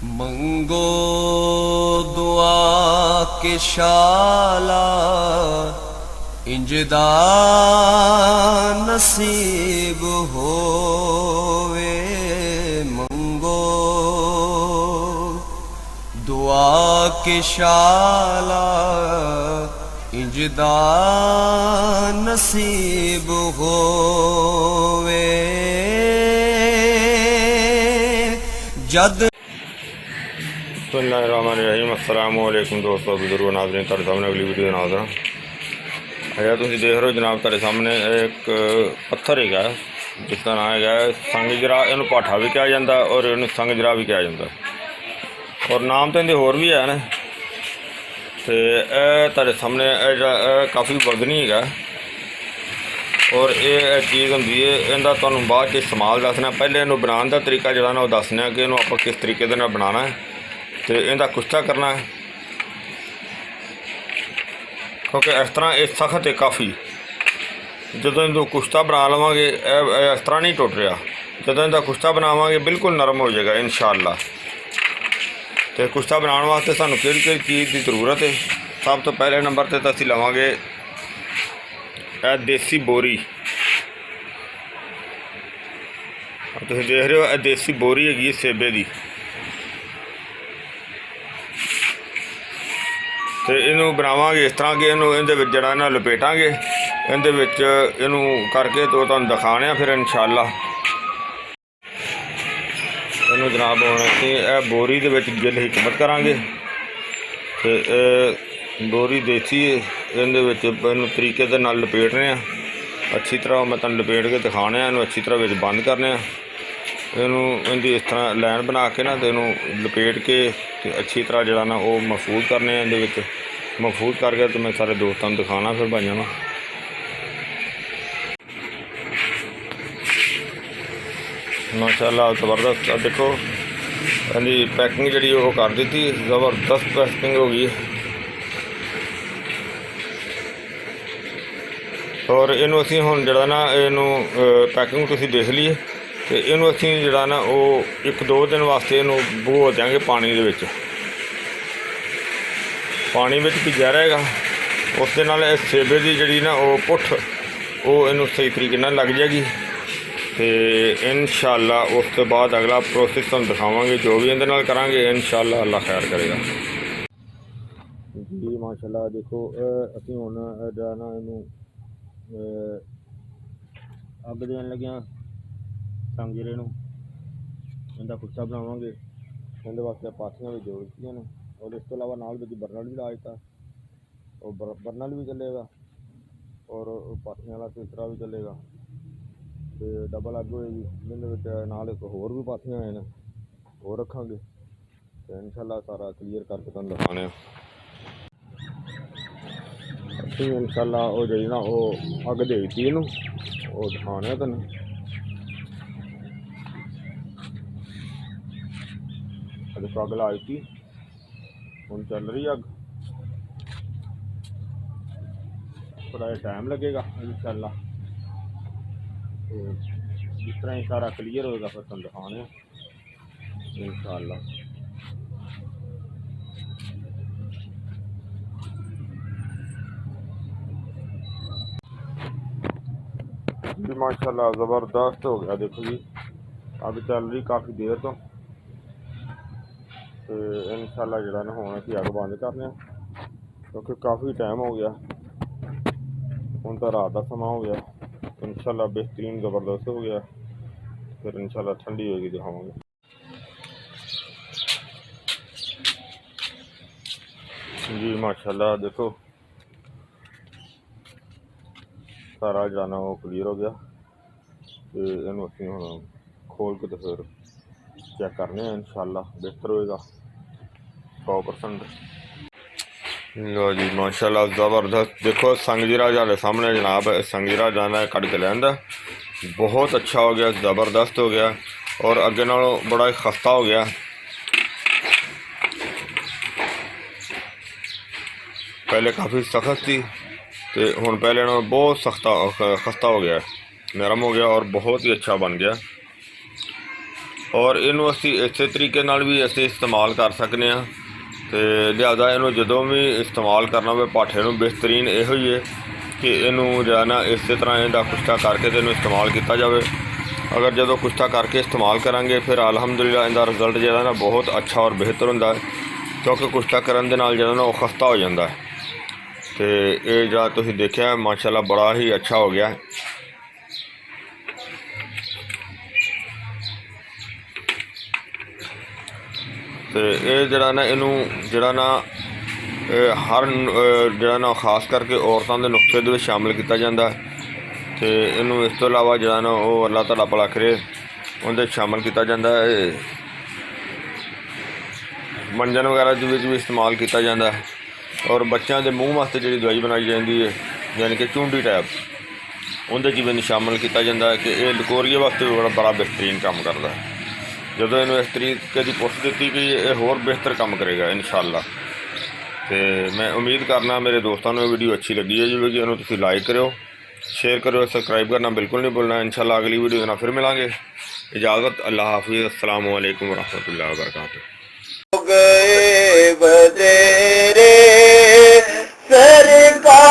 मंगो दुआ के शाला इंजदा नसीब होवे। मंगो दुआ के शाला इंजदा नसीब होवे। जद बिस्मिल्लाहिर्रहमानिर्रहीम। अस्सलाम वालेकुम दोस्तों, बुजुर्गों, नाज़रीन, तुहाडे सामने अगली वीडियो नाज़र है। तुम देख रहे हो जनाब, तुहाडे सामने एक पत्थर है जिसका नाम है संगजरा। इनू पाठा भी कहा जाता और इनू संगजरा भी कहा जाता और नाम तो इनके होर भी है। तो तुहाडे सामने काफ़ी वजनी है और ये चीज़ होंगी है। इनका तुहानू बाद च इस्तेमाल दसना। पहले इनू बनाने का तरीका जो ना दसना कि इनू आप किस तरीके के बनाना है तो इनका कुश्ता करना है, क्योंकि इस तरह ये सख्त है काफ़ी। जो इन कुश्ता बना लवेंगे इस तरह नहीं टुट रहा। जो इनका कुश्ता बनावे बिल्कुल नरम हो जाएगा इंशाअल्लाह। तो कुश्ता बनाने वास्ते सानू किहड़ी चीज़ की जरूरत है। सब तो पहले नंबर पर असीं लवांगे देसी बोरी। तुसीं देख रहे हो देसी बोरी हैगी सेबे की। तो इनू बनावांगे इस तरह कि इनू इहदे जड़ा ना लपेटांगे इहदे विच इनू करके तो तुहानू दिखाने फिर इंशाअल्लाह। इनू जनाब हुण असीं बोरी दे विच गिल हिकमत करांगे। तो बोरी देसी इहदे विच इनू तरीके दे नाल लपेटने आ। अच्छी तरह मैं तुहानू लपेट के दिखाने इनू अच्छी तरह विच बंद करने आ। इनू इहदी इस तरह लाइन बना के ना तो इनू लपेट के अच्छी तरह जड़ा ना वो महफूज करने इहदे विच। महफूज करके तो मैं सारे दोस्तों को दिखाना फिर भाइयों को। माशाअल्लाह ज़बरदस्त। देखो इहदी पैकिंग जी वो कर दी, ज़बरदस्त पैकिंग हो गई। और इनू असीं हुण जड़ा ना इनू पैकिंग तुसीं देख ली। तो इनू असीं जड़ा ना वो 1-2 दिन वास्ते इनू भगो देंगे पानी दे विच। पानी में भिजा रहेगा उस दे नाल सेबे की जी ना वो पुठ वो इनू सही तरीके नाल लग जाएगी। तो इंशाअल्लाह उस तो बाद अगला प्रोसेस तुहानू दिखावांगे जो भी इहदे नाल करांगे। इंशाअल्लाह अल्लाह खैर करेगा जी। माशाअल्लाह देखो असीं हुण जिहड़ा ना इनू अग देन लगे संगजरे नूं। इहदा कुश्ता बनावांगे। इहदे वास्ते पाथियां भी जोड़ दित्तियां ने और इस तो इलावा नाल विच बर्नल भी ला दित्ता और बर्नल भी चलेगा और पाथियां वाला तीसरा भी चलेगा। तो डबल अग होएगी जिहदे विच नाल एक होर भी पाथियां आए ने वो रखांगे। तो इंशाअल्लाह सारा क्लीयर करके तुहानू दिखाने असीं इंशाअल्लाह वो जी ना वो अग दे दित्ती इहनूं वो दिखाने तुहानू। देखो अग ला दी हुण चल रही अग। थोड़ा टाइम लगेगा इंशाअल्लाह। तो जिस तरह ही सारा क्लीयर होगा फिर तुहानू दिखाने इंशाअल्लाह। जी माशाअल्लाह ज़बरदस्त हो गया। देखो जी अग चल रही काफ़ी देर तो इंशाअल्लाह जड़ा ना हुण असीं अग बंद करने क्योंकि काफ़ी टाइम हो गया। हुण तो रात का समा हो गया। इंशाअल्लाह बेहतरीन ज़बरदस्त हो गया। फिर इंशाअल्लाह ठंडी होगी दिखावांगे जी। माशाअल्लाह देखो सारा जड़ा ना वो क्लीयर हो गया। तो इनू असीं हुण खोल के तो फिर चेक करने इंशाअल्लाह बेहतर होएगा 100%। लो जी माशाअल्लाह ज़बरदस्त। देखो संगजीरा जारे सामने जनाब संगजीरा जाना कट के लैंदा बहुत अच्छा हो गया, ज़बरदस्त हो गया और अगे नालों बड़ा खस्ता हो गया। पहले काफ़ी सख्त थी तो हुण पहले नालों बहुत खस्ता हो गया, नरम हो गया और बहुत ही अच्छा बन गया। और इनू असी इस तरीके नाल भी असी इस्तेमाल कर सकते हैं। तो लिहाजा इनू जो भी इस्तेमाल करना हो पाठे नू बेहतरीन यो ही है कि इनू जो है ना इस तरह इहदा कुश्ता करके तो इनू इस्तेमाल किया जाए। अगर जो कुश्ता करके इस्तेमाल करांगे फिर अलहमदुलिल्लाह इनका रिजल्ट जो है ना बहुत अच्छा और बेहतर होंदा है, क्योंकि कुश्ता करन दे नाल जो है ना वो खस्ता हो जाता है। तो ये जो तुसीं देखिया माशाल्लाह बड़ा ही अच्छा हो गया है। तो ये जरा ना इनू जरा ना हर जरा ना खास करके औरतों के नुस्खे दे शामिल किया जाता है। तो इनू इस तो इलावा जरा ना वो अल्लाह ताला भला करे उनके शामिल किया जाता है। मंजन वगैरह भी इस्तेमाल किया जाता है। और बच्चों के मूँह वास्ते जी दवाई बनाई जाती है यानी कि चूंडी टाइप उनके भी शामिल किया जाता है कि यह लकोरिए वास्ते भी बड़ा बेहतरीन काम करता है। जो इन्होंने इस तरीके की पुछ दी कि यह होर बेहतर काम करेगा इंशाअल्लाह। तो मैं उम्मीद करना मेरे दोस्तों को वीडियो अच्छी लगी है जी, इन्होंने तुसीं लाइक करो, शेयर करो, सबसक्राइब करना बिल्कुल नहीं भूलना। इंशाअल्लाह अगली वीडियो ना फिर मिलांगे। इजाज़त, अल्लाह हाफिज़, अस्सलाम वालेकुम रहमतुल्लाहि व बरकातुहू। गए बदेरे सरकार